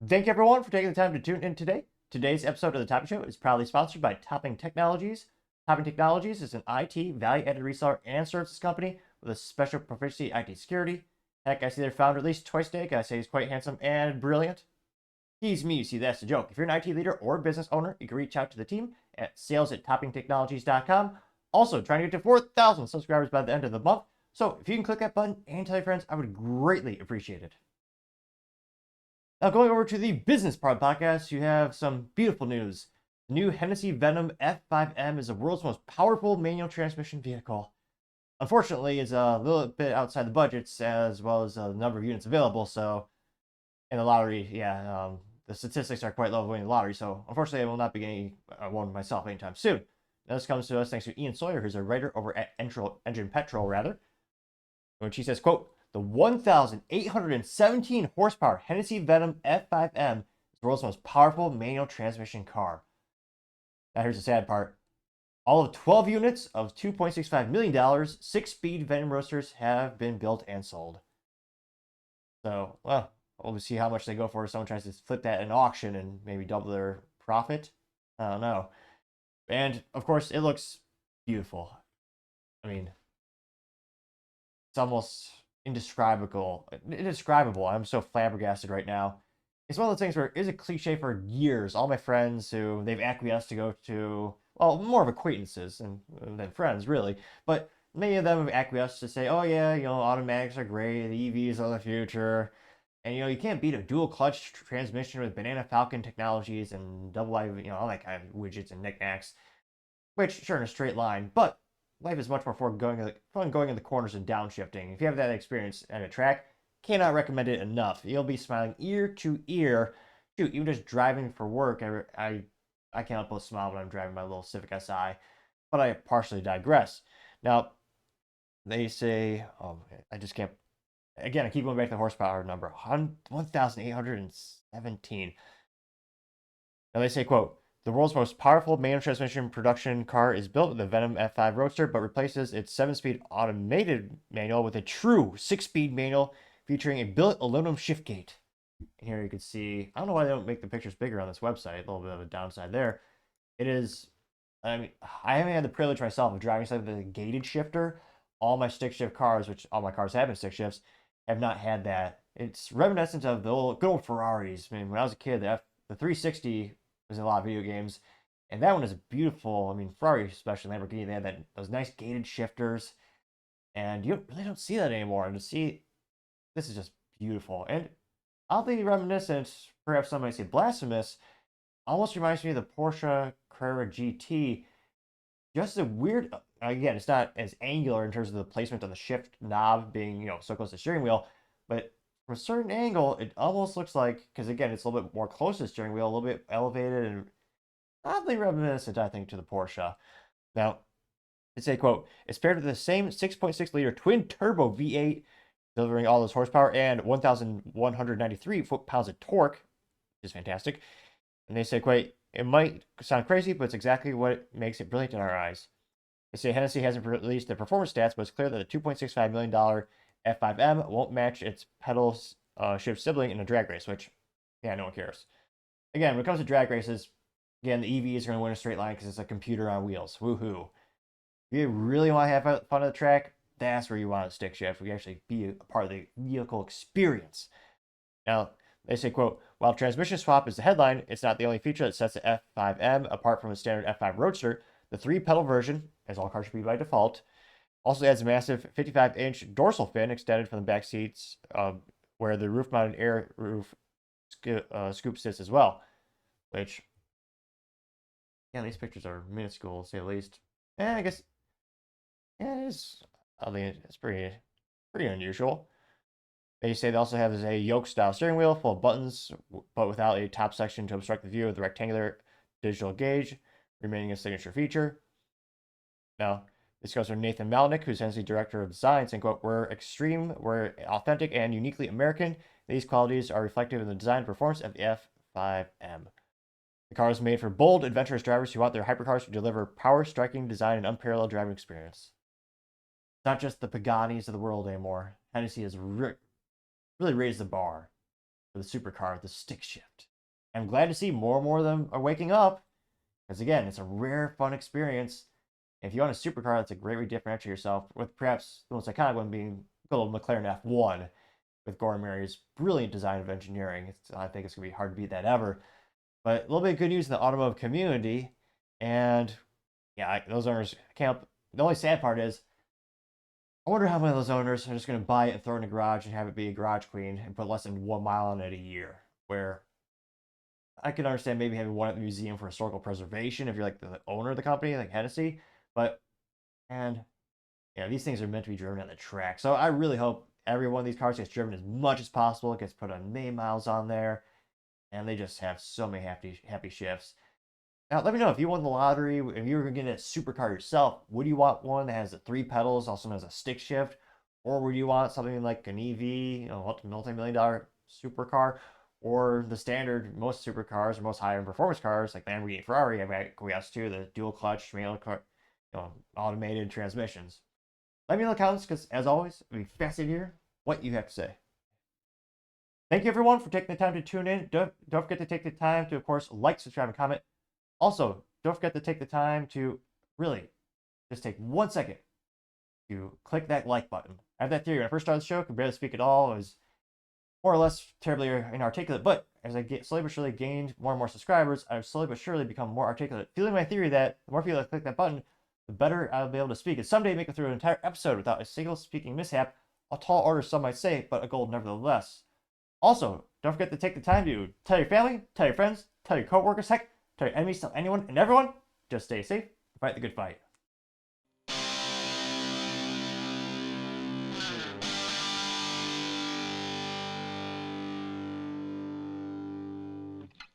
Thank you everyone for taking the time to tune in today. Today's episode of the Topping Show is proudly sponsored by Topping Technologies. Topping Technologies is an IT value-added reseller and services company with a special proficiency in IT security. Heck, I see their founder at least twice a day, and I say he's quite handsome and brilliant. He's me, you see, that's the joke. If you're an IT leader or business owner, you can reach out to the team at sales@toppingtechnologies.com. Also, trying to get to 4,000 subscribers by the end of the month. So if you can click that button and tell your friends, I would greatly appreciate it. Now, going over to the business part of the podcast, you have some beautiful news. The new Hennessey Venom F5-M is the world's most powerful manual transmission vehicle. Unfortunately, it's a little bit outside the budgets as well as the number of units available. So, in the lottery, the statistics are quite low winning the lottery. So, unfortunately, I will not be getting one myself anytime soon. Now, this comes to us thanks to Ian Sawyer, who's a writer over at Engine Petrol, which he says, quote, the 1,817 horsepower Hennessey Venom F5-M is the world's most powerful manual transmission car. Now here's the sad part. All of 12 units of $2.65 million 6-speed Venom roadsters have been built and sold. So, well, we'll see how much they go for if someone tries to flip that in auction and maybe double their profit. I don't know. And, of course, it looks beautiful. I mean, it's almost indescribable. I'm so flabbergasted right now. It's one of those things where it's a cliche for years. All my friends who they've acquiesced to go to, well, more of acquaintances than friends, really. But many of them have acquiesced to say, oh, yeah, automatics are great. The EVs are the future. And, you can't beat a dual clutch transmission with Banana Falcon technologies and double I, all that kind of widgets and knickknacks. Which, sure, in a straight line. But life is much more fun going in the corners and downshifting. If you have that experience at a track, cannot recommend it enough. You'll be smiling ear to ear. Shoot, even just driving for work, I can't help but smile when I'm driving my little Civic Si. But I partially digress. Now, they say, I just can't. Again, I keep going back to the horsepower number 1,817. Now they say, quote, the world's most powerful manual transmission production car is built with the Venom F5 Roadster, but replaces its 7-speed automated manual with a true 6-speed manual featuring a built aluminum shift gate. And here you can see, I don't know why they don't make the pictures bigger on this website, a little bit of a downside there. It is, I mean, I haven't had the privilege myself of driving something with a gated shifter. All my stick shift cars, which all my cars have been stick shifts, have not had that. It's reminiscent of the good old Ferraris. I mean, when I was a kid, the 360 was in a lot of video games, and that one is beautiful. I mean, Ferrari, especially Lamborghini, they had those nice gated shifters, and you really don't see that anymore. And to see this is just beautiful, and oddly reminiscent, perhaps some might say blasphemous, almost reminds me of the Porsche Carrera GT. Just a weird, again, it's not as angular in terms of the placement of the shift knob being, so close to the steering wheel, but from a certain angle, it almost looks like, because again, it's a little bit more close to the steering wheel, a little bit elevated and oddly reminiscent, I think, to the Porsche. Now, it's a quote, it's paired with the same 6.6 liter twin turbo V8, delivering all this horsepower and 1,193 foot-pounds of torque, which is fantastic. And they say, quote, it might sound crazy, but it's exactly what makes it brilliant in our eyes. They say Hennessey hasn't released the performance stats, but it's clear that the $2.65 million F5-M won't match its pedal shift sibling in a drag race, which, yeah, no one cares. Again, when it comes to drag races, again, the EVs are going to win a straight line because it's a computer on wheels. Woohoo. If you really want to have fun on the track, that's where you want to stick shift. We actually be a part of the vehicle experience. Now, they say, quote, while transmission swap is the headline, it's not the only feature that sets the F5-M apart from the standard F5 Roadster. The 3-pedal version, as all cars should be by default, also adds a massive 55-inch dorsal fin extended from the back seats, where the roof-mounted air roof scoop sits as well. Which, yeah, these pictures are minuscule, to say the least. I guess, yeah, it is. I mean, it's pretty unusual. They say they also have a yoke-style steering wheel full of buttons, but without a top section to obstruct the view of the rectangular digital gauge, remaining a signature feature. Now, this goes from Nathan Malnick, who's Hennessey Director of Design, saying, quote, we're extreme, we're authentic, and uniquely American. These qualities are reflected in the design and performance of the F5-M. The car is made for bold, adventurous drivers who want their hypercars to deliver power, striking design, and unparalleled driving experience. It's not just the Pagani's of the world anymore. Hennessey has really raised the bar. for the supercar, the stick shift. I'm glad to see more and more of them are waking up, because again, it's a rare, fun experience. If you own a supercar, that's a great way to differentiate yourself, with perhaps the most iconic one being the little McLaren F1 with Gordon Mary's brilliant design of engineering. I think it's going to be hard to beat that ever. But a little bit of good news in the automotive community, and yeah, those owners can't. The only sad part is, I wonder how many of those owners are just going to buy it and throw it in a garage and have it be a garage queen and put less than 1 mile on it a year. Where I could understand maybe having one at the museum for historical preservation if you're like the owner of the company, like Hennessey. But, and yeah, these things are meant to be driven on the track. So I really hope every one of these cars gets driven as much as possible. It gets put on May miles on there. And they just have so many happy shifts. Now, let me know if you won the lottery, if you were going to get a supercar yourself, would you want one that has the 3 pedals, also has a stick shift? Or would you want something like an EV, multi-million-dollar supercar? Or the standard, most supercars or most high-end performance cars, like Lamborghini and Ferrari, have GS2, the dual clutch, automated transmissions. Let me know in the comments, because as always, it'd be fascinating to hear what you have to say. Thank you, everyone, for taking the time to tune in. Don't forget to take the time to, of course, like, subscribe, and comment. Also, don't forget to take the time to really just take 1 second to click that like button. I have that theory. When I first started the show, I could barely speak at all. I was more or less terribly inarticulate. But as I slowly but surely gained more and more subscribers, I've slowly but surely become more articulate. Feeling my theory that the more people that click that button, the better I'll be able to speak. And someday make it through an entire episode without a single speaking mishap. A tall order, some might say, but a goal nevertheless. Also, don't forget to take the time to tell your family, tell your friends, tell your coworkers, heck, tell your enemies, tell anyone and everyone. Just stay safe, fight the good fight.